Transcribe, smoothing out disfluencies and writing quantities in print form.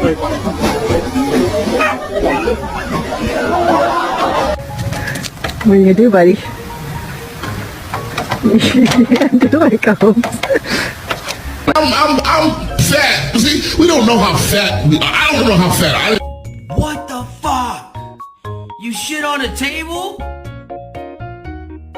What are you gonna do, buddy? Do like a home. I'm fat. See, we don't know how fat. I don't know how fat I am. What the fuck? You shit on a table?